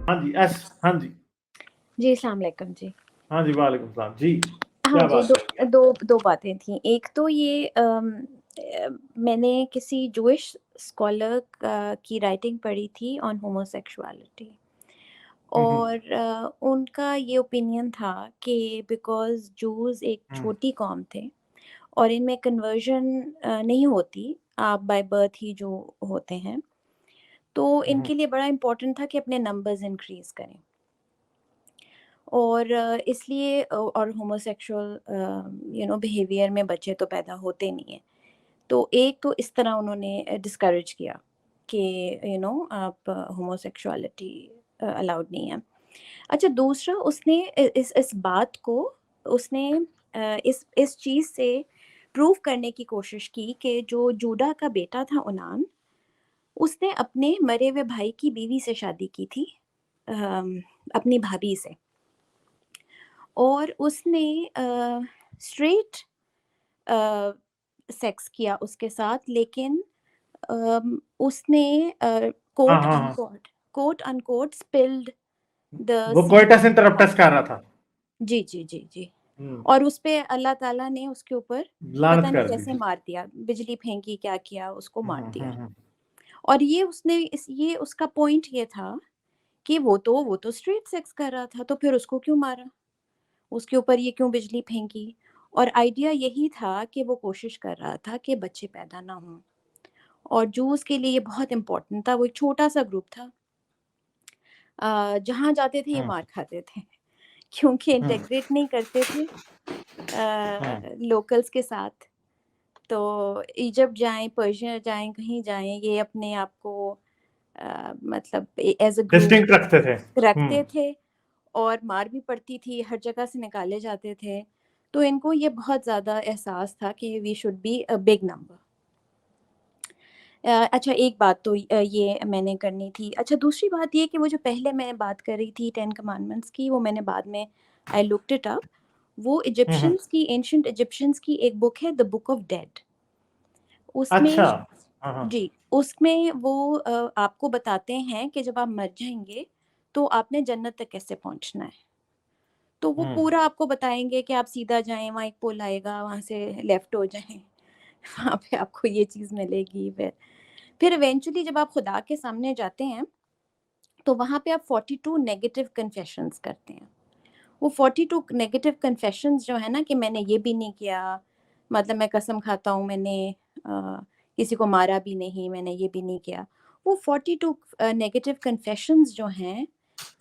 हाँ जी, हाँ जी। जी, अस्सलाम वालेकुम जी। हाँ जी, वालेकुम सलाम। जी, हाँ क्या जी, बात करेंगे आप? दो बातें थीं। एक तो ये मैंने किसी जूइश स्कॉलर की राइटिंग पढ़ी थी ऑन होमोसेक्सुअलिटी, हुँ, हुँ, और उनका ये ओपिनियन था कि बिकॉज़ जूस एक हुँ, छोटी कौम थे और इनमें कन्वर्जन नहीं होती, आप बाय बर्थ ही जो होते हैं, तो हुँ, हुँ, इनके लिए बड़ा इम्पोर्टेंट था कि अपने नंबर्स इंक्रीज़ करें। और इसलिए और होमोसेक्सुअल बिहेवियर में बच्चे तो पैदा होते नहीं हैं। तो एक तो इस तरह उन्होंने डिस्करेज किया कि आप होमोसेक्सुअलिटी अलाउड नहीं है। अच्छा, दूसरा उसने इस बात को उसने इस चीज़ से प्रूव करने की कोशिश की कि जो जूडा का बेटा था ओनान, उसने अपने मरे हुए भाई की बीवी से शादी की थी, अपनी भाभी से। और उसने स्ट्रेट सेक्स किया उसके साथ, लेकिन उसने हाँ, कोट हाँ, हाँ। अनकोट स्पिल्ड द वो सीड कोइटस ऑफ इंटरप्टस कर रहा था। जी, जी, जी, जी। हुँ, और उसपे अल्लाह ताला ने उसके ऊपर लानत पता नहीं कर दी कैसे थी। मार दिया, बिजली फेंकी, क्या किया, उसको हुँ, मार हुँ, दिया। हुँ, और ये उसका पॉइंट ये था कि वो तो स्ट्रेट सेक्स कर रहा था, तो फिर उसको क्यों मारा? उसके ऊपर ये क्यों बिजली फेंकी? और आइडिया यही था कि वो कोशिश कर रहा था कि बच्चे पैदा ना हों, और जूस के लिए ये बहुत इम्पोर्टेंट था। वो एक छोटा-सा ग्रुप था, जहाँ जाते थे ये हुँ, मार खाते थे क्योंकि हुँ, इंटेग्रेट नहीं करते थे हुँ। लोकल्स के साथ। तो इजिप्ट जाएँ, पर्शिया जाएँ, कहीं जाएँ, ये अपने आप को मतलब एज़ अ ग्रुप डिस्टिंक्ट रखते थे। हुँ, रखते थे, और मार भी पड़ती थी, हर जगह से निकाले जाते थे। तो इनको ये बहुत ज़्यादा एहसास था कि we should be a big number. अच्छा, एक बात तो ये मैंने करनी थी। अच्छा, दूसरी बात ये कि वो जो पहले मैं बात कर रही थी 10 कमांडमेंट्स की, वो मैंने बाद में आई लुक्ड इट अप। वो हुँ, हुँ। एंशिएंट इजिप्शियंस की एक बुक है, द बुक ऑफ डेड। उसमें अच्छा। हाँ, हाँ। जी, उसमें वो आपको बताते हैं कि जब आप मर जाएँगे, तो आपने जन्नत तक कैसे पहुँचना है। तो वो हुँ, पूरा आपको बताएँगे कि आप सीधा जाएँ, वहाँ एक पुल आएगा, वहाँ से लेफ्ट हो जाएँ, वहाँ पे आपको ये चीज़ मिलेगी। फिर इवेंचुअली जब आप खुदा के सामने जाते हैं, तो वहाँ पे आप 42 नेगेटिव कन्फेशंस करते हैं। वो 42 नेगेटिव कन्फेशंस जो है ना, कि मैंने ये भी नहीं किया, मतलब मैं कसम खाता हूँ, मैंने किसी को मारा भी नहीं, मैंने ये भी नहीं किया। वो 42 नेगेटिव कन्फेशंस जो हैं,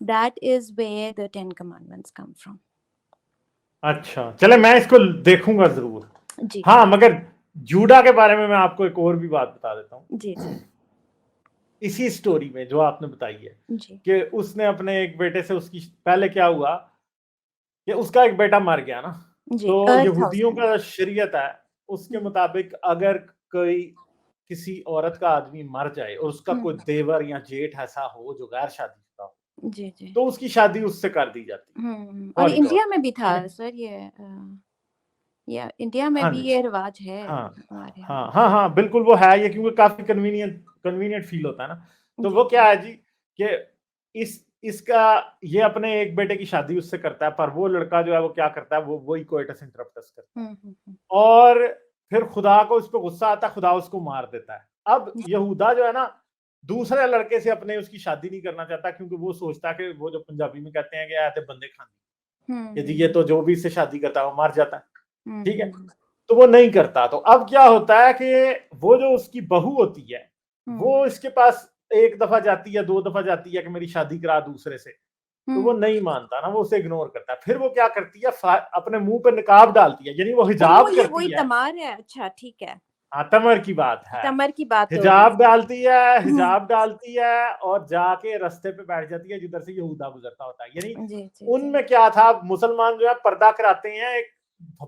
that is where the 10 commandments come from. अच्छा। चले मैं इसको देखूँगा ज़रूर। जी, जी। हाँ, मगर जूडा के बारे में मैं आपको एक और भी बात बता देता हूँ। जी, जी। इसी स्टोरी में जो आपने बताई है, जी। कि उसने अपने एक बेटे से उसकी पहले क्या हुआ कि उसका एक बेटा मर गया ना, जी, तो अर्थ यहूदियों हाउसबैंड। का शरीयत है, उसके हुँ, मुताबिक अगर कोई किसी औरत का आदमी मर जाए और उसका हुँ। कोई देवर या जेठ ऐसा हो जो गैर शादीशुदा हो, जी, जी। तो उसकी शादी उससे कर दी जाती है, और फौरी तौर इंडिया पे, में भी ठीक था है? सर ये, या इंडिया में हाँ भी जी। ये रिवाज है हाँ, हमारे यहाँ हाँ, भी। हाँ, हाँ, बिल्कुल वो है ये, क्योंकि काफ़ी कन्वीनिएंट फ़ील होता है ना। तो जी, वो जी। क्या है जी कि इसका ये अपने एक बेटे की शादी उससे करता है, पर वो लड़का जो है वो क्या करता है, वो वही कोइटस इंटरप्टस करता है। हुँ, हुँ, हुँ। और फिर खुदा को उस पे गुस्सा आता है, खुदा उसको मार देता है। अब जी। यहूदा जो है ना, दूसरे लड़के से अपने उसकी शादी नहीं करना चाहता, क्योंकि वो सोचता है कि वो जो पंजाबी में कहते हैं कि ऐ ते बंदे खाने, हुँ, कि जी हुँ, ये हुँ। तो जो भी इससे शादी करता है वो मर जाता है, हुँ, ठीक है? हुँ, हुँ। तो वो नहीं करता। तो अब क्या होता है कि वो जो उसकी बहू होती है, हुँ, वो इसके पास 1 दफ़ा जाती है, 2 दफ़ा जाती है कि मेरी शादी करा दूसरे से। तो वो हुँ। नहीं मानता ना, वो उसे इग्नोर करता है। फिर वो क्या करती है, अपने मुँह पे नकाब डालती है, यानी वो ओह! हिजाब ये वही करती है। तमार है, अच्छा ठीक है। हाँ, तमर की बात है। तमर की बात हो रही है। हुँ। हिजाब डालती है और जाके रास्ते पे बैठ जाती है जिधर से यहूदा गुज़रता होता है। यानी जी, जी, जी। उनमें क्या था, मुसलमान जो है पर्दा कराते हैं, एक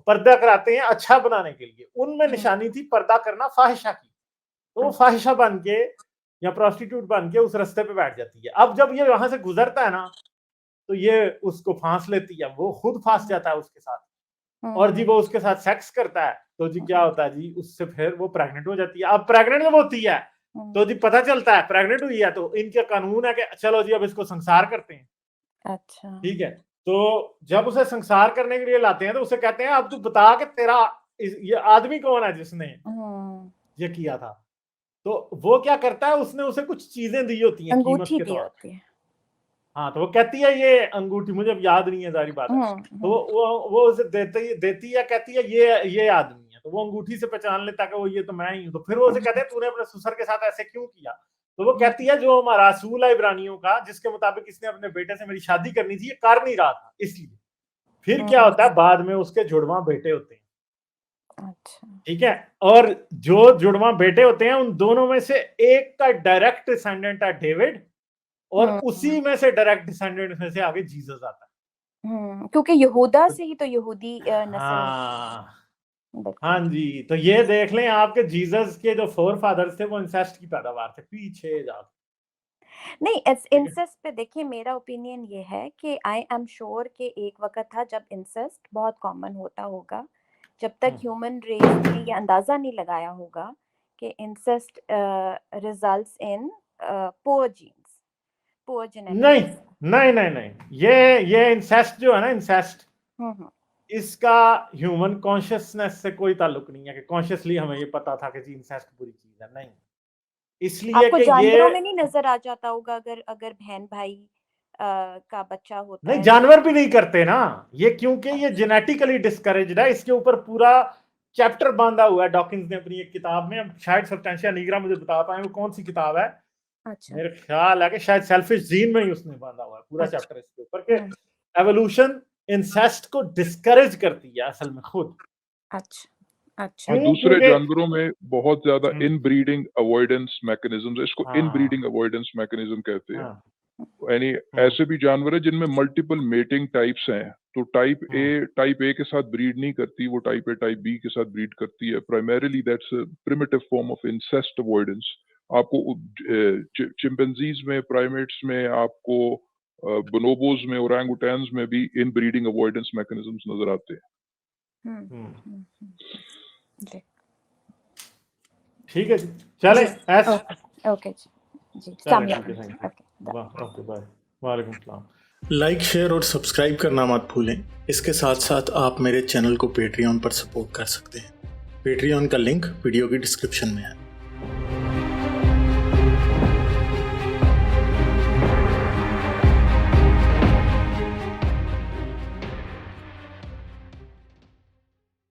पर्दा कराते हैं अच्छा बनाने के लिए। उनमें हुँ, निशानी थी पर्दा करना फ़ाहिशा की। तो वो अच्छा। फ़ाहिशा बन के या प्रोस्टिट्यूट बन के उस रास्ते पे बैठ जाती है। अब जब ये वहाँ से गुज़रता है ना, तो ये उसको फाँस लेती है, वो खुद फाँस हुँ, जाता है उसके साथ। हुँ, और जी हुँ, वो उसके साथ सेक्स करता है, तो जी क्या हुँ, होता है जी, उससे फिर वो प्रेग्नेंट हो जाती है। अब प्रेग्नेंट जब होती है, तो जी पता चलता है प्रेग्नेंट हुई है तो इनका कानून है कि चलो जी अब इसको संसार करते हैं। अच्छा। ठीक है, तो जब उसे संसार करने के लिए लाते हैं तो उसे कहते हैं अब तू बता कि तेरा ये आदमी कौन है जिसने ये किया था। तो वो क्या करता है, उसने उसे कुछ चीजें दी होती हैं कीमत अंगूठी के दी तौर पे। होती है। हाँ, तो वो कहती है ये अंगूठी, मुझे अब याद नहीं है, जारी बात है। तो वो उसे देती है, कहती है ये आदमी है। तो वो अंगूठी से पहचान लेता है कि वो ये तो मैं ही हूँ। तो फिर वो उसे कहते हैं तूने अपने ससुर के साथ ऐसे क्यों किया। तो वो कहती है जो हमारा असूल है इब्रानियों का, जिसके मुताबिक इसने अपने बेटे से मेरी शादी करनी थी, ये कर नहीं रहा था इसलिए। फिर क्या होता है, बाद में उसके जुड़वा बेटे होते हैं। अच्छा। ठीक है, और जो जुड़वा बेटे होते हैं उन दोनों में से एक का डायरेक्ट डिसेंडेंट है डेविड, और उसी में से डायरेक्ट डिसेंडेंट में से आगे जीसस आता है। क्योंकि यहूदा से ही तो यहूदी नस्ल। हाँ जी, तो ये देख लें आपके जीसस के जो फोर फादर्स थे वो इंसेस्ट की पैदावार थे पीछे जाके। नहीं, इंसेस्ट पे देखिए मेरा ओपिनियन ये है कि आई एम श्योर कि एक वक्त था जब इंसेस्ट बहुत कॉमन होता होगा, जब तक ह्यूमन रेस ने ये अंदाजा नहीं लगाया होगा कि incest results in poor genes, poor genetics. नहीं, ये इंसेस्ट जो है ना, इंसेस्ट इसका ह्यूमन कॉन्शियसनेस से कोई ताल्लुक नहीं है कि कॉन्शियसली हमें ये पता था कि जी इंसेस्ट बुरी चीज है, नहीं। इसलिए आपको कि जानवरों में नहीं नजर आ जाता होगा अगर बहन भाई का बच्चा होता नहीं, है, जानवर भी नहीं करते ना ये, क्योंकि ये जेनेटिकली डिस्करेज्ड है। इसके ऊपर पूरा चैप्टर बांधा हुआ है डॉकिंस ने अपनी एक किताब में। शायद सब्सटेंशिया निग्रा मुझे बता पाए वो कौन सी किताब है। अच्छा। मेरे ख्याल है कि शायद सेल्फिश जीन में ही उसने बांधा हुआ है पूरा चैप्टर इसके ऊपर कि एवोल्यूशन इंसेस्ट को डिस्करेज करती है असल में खुद। अच्छा। दूसरे जानवरों में बहुत ज्यादा इनब्रीडिंग अवॉइडेंस मैकेनिज्म है, इसको इनब्रीडिंग अवॉइडेंस मैकेनिज्म कहते हैं। यानी ऐसे भी जानवर है जिनमें मल्टीपल मेटिंग टाइप्स हैं, तो टाइप ए के साथ ब्रीड नहीं करती, वो टाइप ए टाइप बी के साथ ब्रीड करती है। Primarily that's a primitive form of incest avoidance. आपको चिंपैंजीज में, प्राइमेट्स में, आपको बोनोबोज में, ओरंगुटैन्स में भी इनब्रीडिंग अवॉइडेंस मैकेनिज्म्स नजर आते हैं। ठीक है जी, चले ओके जी, ओके बाय, वालेकुम सलाम। लाइक, शेयर और सब्सक्राइब करना मत भूलें। इसके साथ साथ आप मेरे चैनल को पेट्रियन पर सपोर्ट कर सकते हैं। पेट्रियन का लिंक वीडियो की डिस्क्रिप्शन में है।